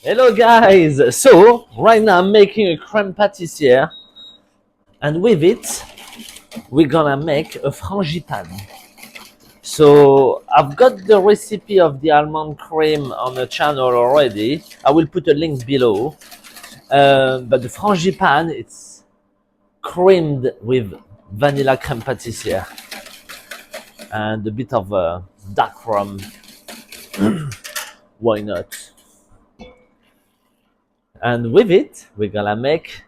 Hello guys! So, right now I'm making a crème patissiere and with it we're gonna make a frangipane. So, I've got the recipe of the almond cream on the channel already. I will put a link below. But the frangipane, it's creamed with vanilla crème patissiere and a bit of dark rum. Why not? And with it, we're gonna make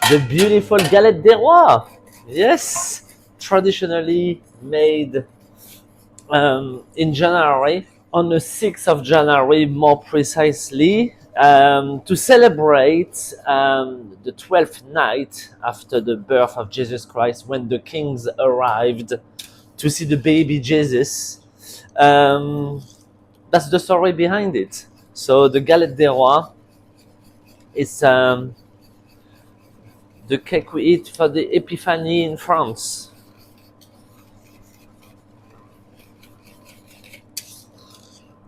the beautiful galette des rois. Yes, traditionally made in January, on the 6th of January, more precisely, to celebrate the 12th night after the birth of Jesus Christ, when the kings arrived to see the baby Jesus. That's the story behind it. So the galette des rois is the cake we eat for the Epiphany in France.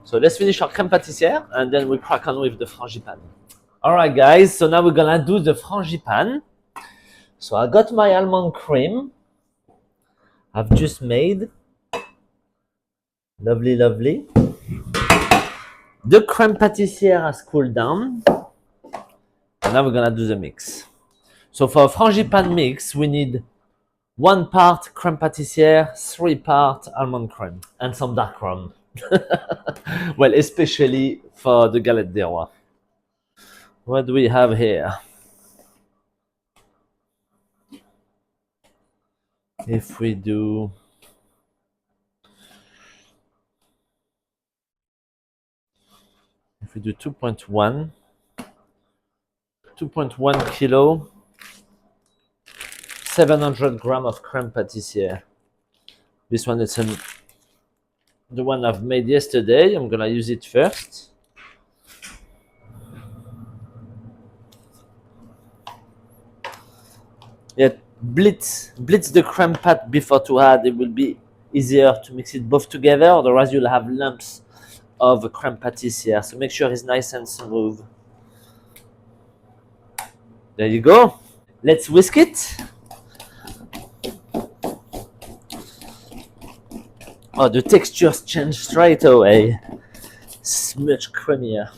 So let's finish our crème pâtissière and then we crack on with the frangipane. Alright guys, so now we're gonna do the frangipane. So I got my almond cream. I've just made. Lovely, lovely. The crème pâtissière has cooled down. And now we're gonna do the mix. So for a frangipane mix, we need 1 part crème pâtissière, 3 parts almond cream, and some dark rum. Well, especially for the galette des rois. What do we have here? If we do 2.1 kilo, 700 grams of crème pâtissière. This one is the one I've made yesterday. I'm gonna use it first. Yeah, blitz the crème pat before to add. It will be easier to mix it both together, otherwise you'll have lumps of crème pâtissière. So make sure it's nice and smooth. There you go. Let's whisk it. Oh, the textures change straight away. It's much creamier.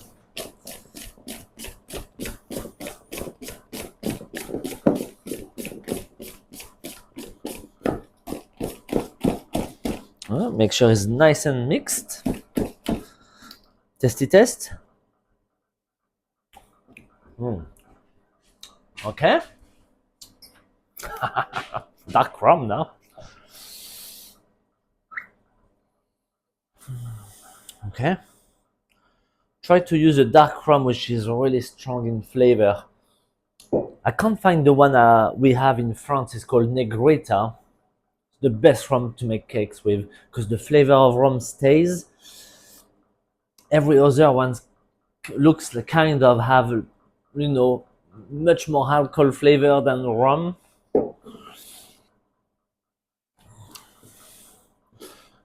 Oh, make sure it's nice and mixed. Testy test. Okay. Dark rum now. Okay. Try to use a dark rum which is really strong in flavor. I can't find the one we have in France. It's called Negrita. It's the best rum to make cakes with because the flavor of rum stays. Every other one looks like kind of have, you know, much more alcohol flavor than rum.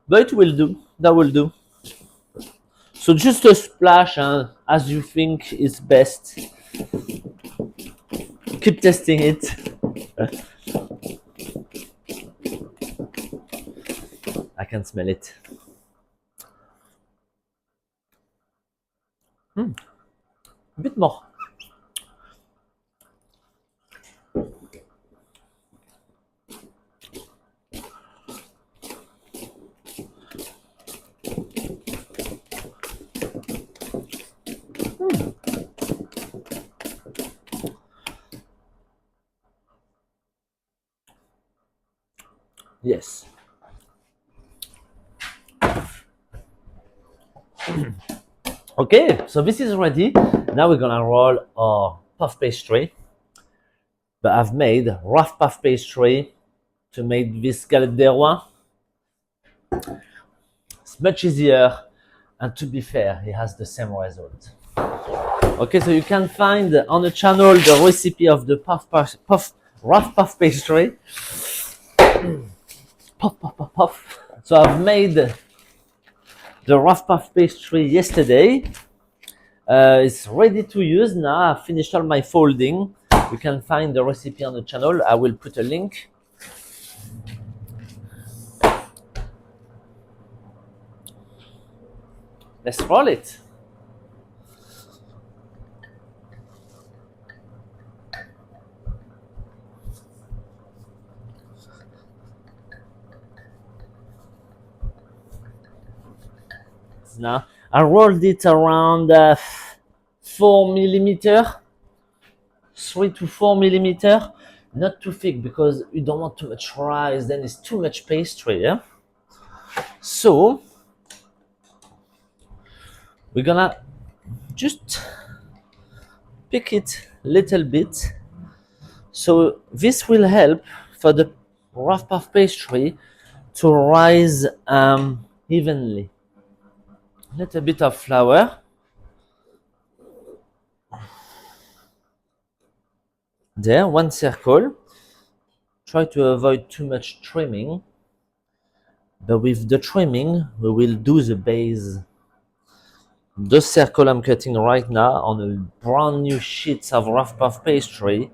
But it will do. That will do. So just a splash, as you think is best. Keep testing it. I can smell it. A bit more. Yes. Okay, so this is ready. Now we're gonna roll our puff pastry. But I've made rough puff pastry to make this galette des rois. It's much easier, and to be fair, it has the same result. Okay, so you can find on the channel the recipe of the rough puff pastry. Puff, puff, puff, puff. So I've made the rough puff pastry yesterday. It's ready to use now. I finished all my folding. You can find the recipe on the channel. I will put a link. Let's roll it. Now I rolled it around 4 millimeter, 3 to 4 millimeter, not too thick because you don't want too much rice, then it's too much pastry. Yeah. So we're gonna just pick it little bit. So this will help for the rough puff pastry to rise evenly. Little bit of flour. There, one circle. Try to avoid too much trimming. But with the trimming, we will do the base. The circle I'm cutting right now on a brand new sheet of rough puff pastry,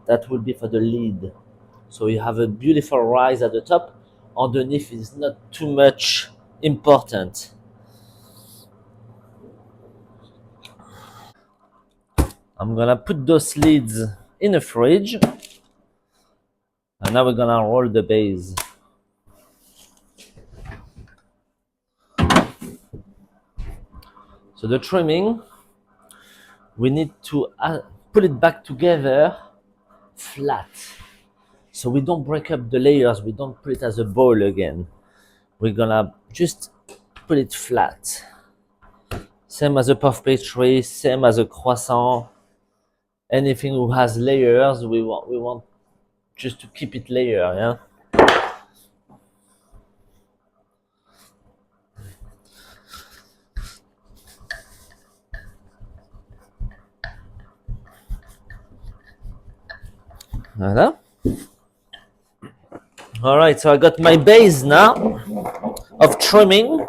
that will be for the lid. So you have a beautiful rise at the top. Underneath is not too much important. I'm gonna put those lids in the fridge. And now we're gonna roll the base. So the trimming, we need to put it back together flat. So we don't break up the layers, we don't put it as a ball again. We're gonna just put it flat. Same as a puff pastry, same as a croissant. Anything who has layers, we want just to keep it layer, yeah? Voilà. All right, so I got my base now of trimming.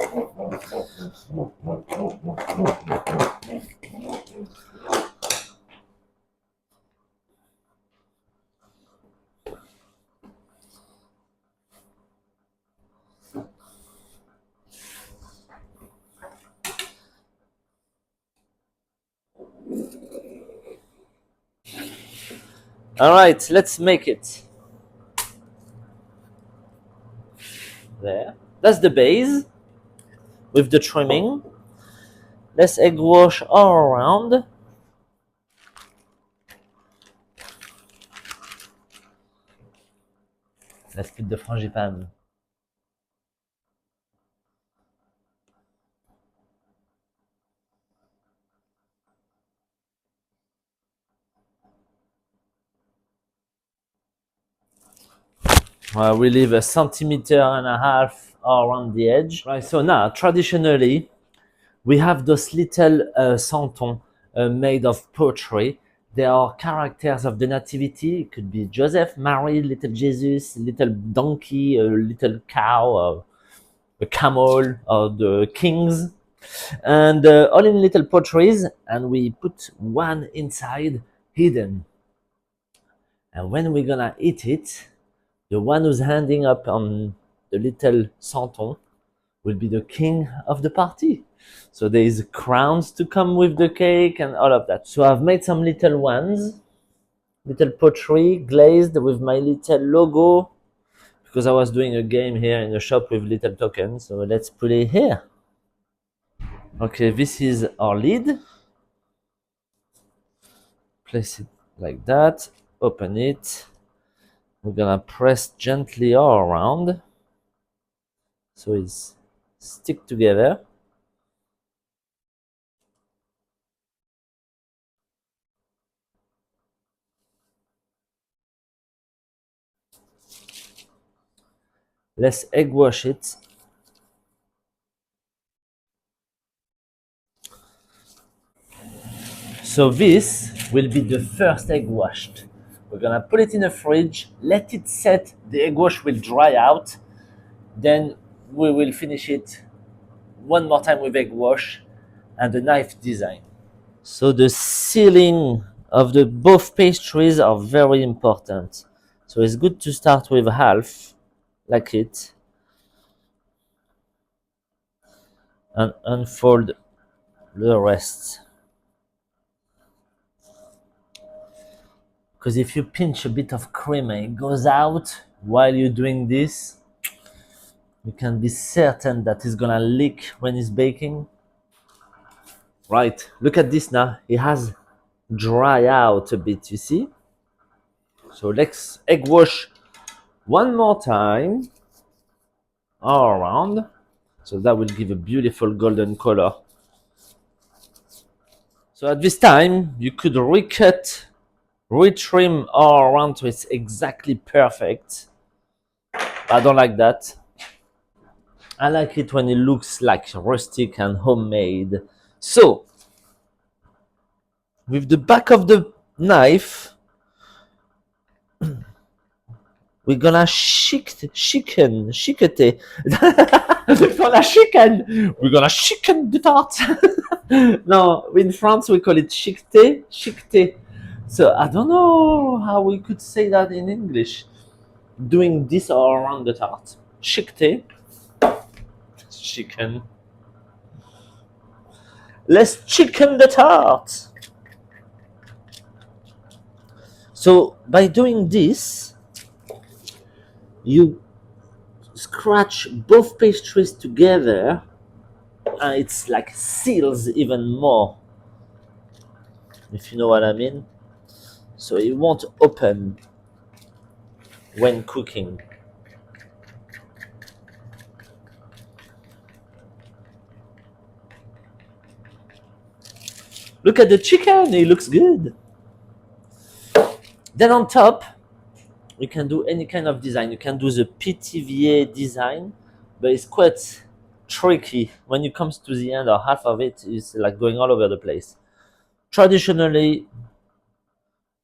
All right, let's make it. There. That's the base with the trimming. Let's egg wash all around. Let's put the frangipane. We leave 1.5 centimeters around the edge. Right, so now, traditionally, we have those little santons made of pottery. They are characters of the nativity. It could be Joseph, Mary, little Jesus, little donkey, a little cow, a camel, or the kings. And all in little potteries, and we put one inside hidden. And when we're gonna eat it, the one who's handing up on the little santon will be the king of the party. So there is crowns to come with the cake and all of that. So I've made some little ones, little pottery glazed with my little logo, because I was doing a game here in the shop with little tokens. So let's put it here. Okay, this is our lid. Place it like that, open it. We're gonna press gently all around so it's stick together. Let's egg wash it. So this will be the first egg washed. We're gonna put it in the fridge, let it set, the egg wash will dry out, then we will finish it one more time with egg wash and a knife design. So the sealing of the both pastries are very important. So it's good to start with half, like it, and unfold the rest. Because if you pinch a bit of cream and it goes out while you're doing this, you can be certain that it's gonna leak when it's baking. Right, look at this now. It has dry out a bit, you see? So let's egg wash one more time all around. So that will give a beautiful golden color. So at this time, you could recut, retrim all around so it's exactly perfect. I don't like that. I like it when it looks like rustic and homemade. So, with the back of the knife, we're gonna chickete. We're gonna chicken the tart. No, in France we call it chickete. So I don't know how we could say that in English. Doing this all around the tart. Chickete. Chicken. Let's chicken the tart. So by doing this, you scratch both pastries together and it's like seals even more, if you know what I mean. So it won't open when cooking. Look at the chicken, it looks good. Then on top, you can do any kind of design. You can do the PTVA design, but it's quite tricky. When it comes to the end or half of it, it's like going all over the place. Traditionally,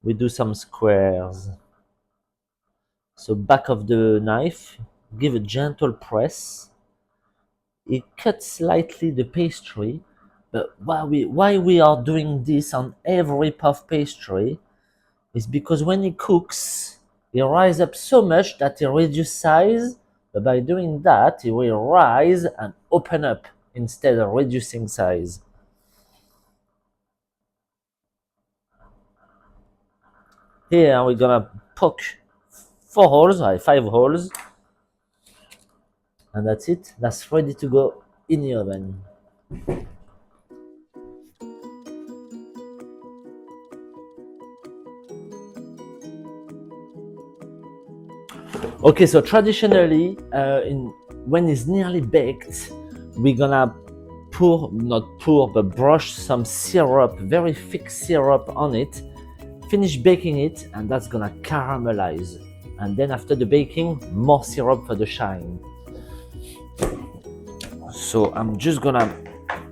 we do some squares. So back of the knife, give a gentle press. It cuts slightly the pastry, but why we are doing this on every puff pastry is because when it cooks, it rises up so much that it reduces size, but by doing that, it will rise and open up instead of reducing size. Here we're gonna poke 4 holes, 5 holes, and that's it. That's ready to go in the oven. Okay, so traditionally, when it's nearly baked, we're gonna not pour, but brush some syrup, very thick syrup on it, finish baking it, and that's gonna caramelize. And then after the baking, more syrup for the shine. So I'm just gonna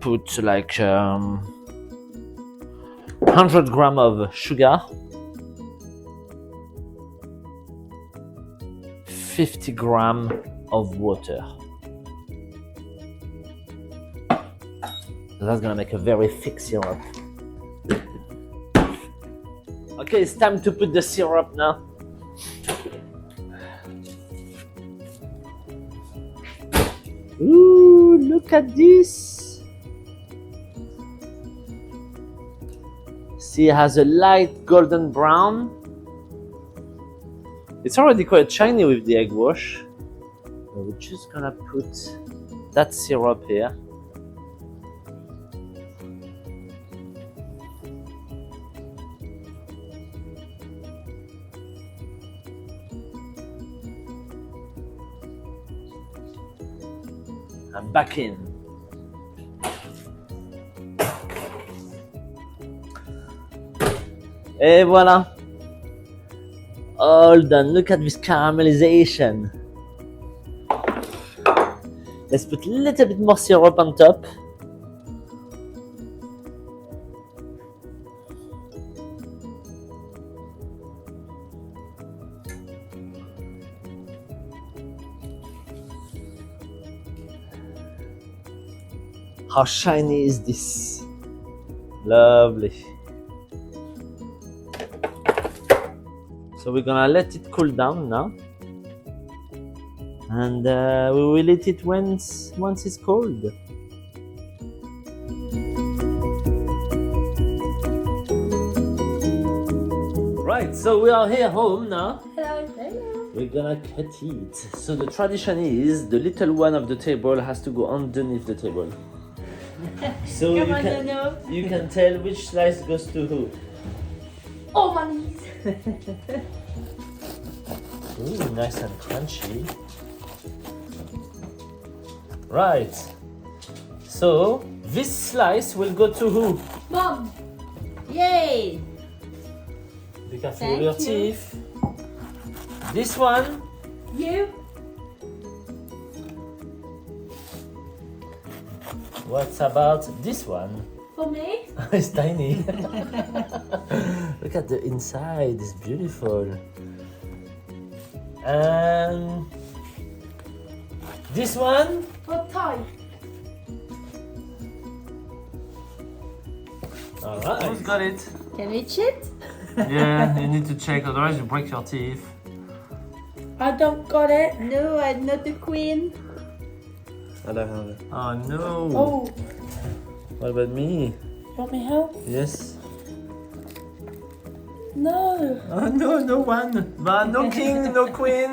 put like 100 grams of sugar, 50 grams of water. So that's gonna make a very thick syrup. Okay, it's time to put the syrup now. Ooh, look at this. See, it has a light golden brown. It's already quite shiny with the egg wash. So we're just gonna put that syrup here. And back in. Et voilà. All done. Look at this caramelization. Let's put a little bit more syrup on top. How shiny is this? Lovely. So we're gonna let it cool down now. And we will eat it once it's cold. Right, so we are here home now. Hello. Hello. We're gonna cut it. So the tradition is the little one of the table has to go underneath the table. So you can tell which slice goes to who. Oh, my knees. Ooh, nice and crunchy. Right. So this slice will go to who? Mom. Yay. Be careful Thank with your you. teeth. This one. You. What about this one? For me. It's tiny. Look at the inside, it's beautiful. And this one? What time? Alright. Who's got it? Can we cheat? Yeah, you need to check, otherwise you break your teeth. I don't got it. No, I'm not the queen. I don't have it. Oh no. Oh, What about me? want me help? Yes. No. Oh no, no one. No king, no queen.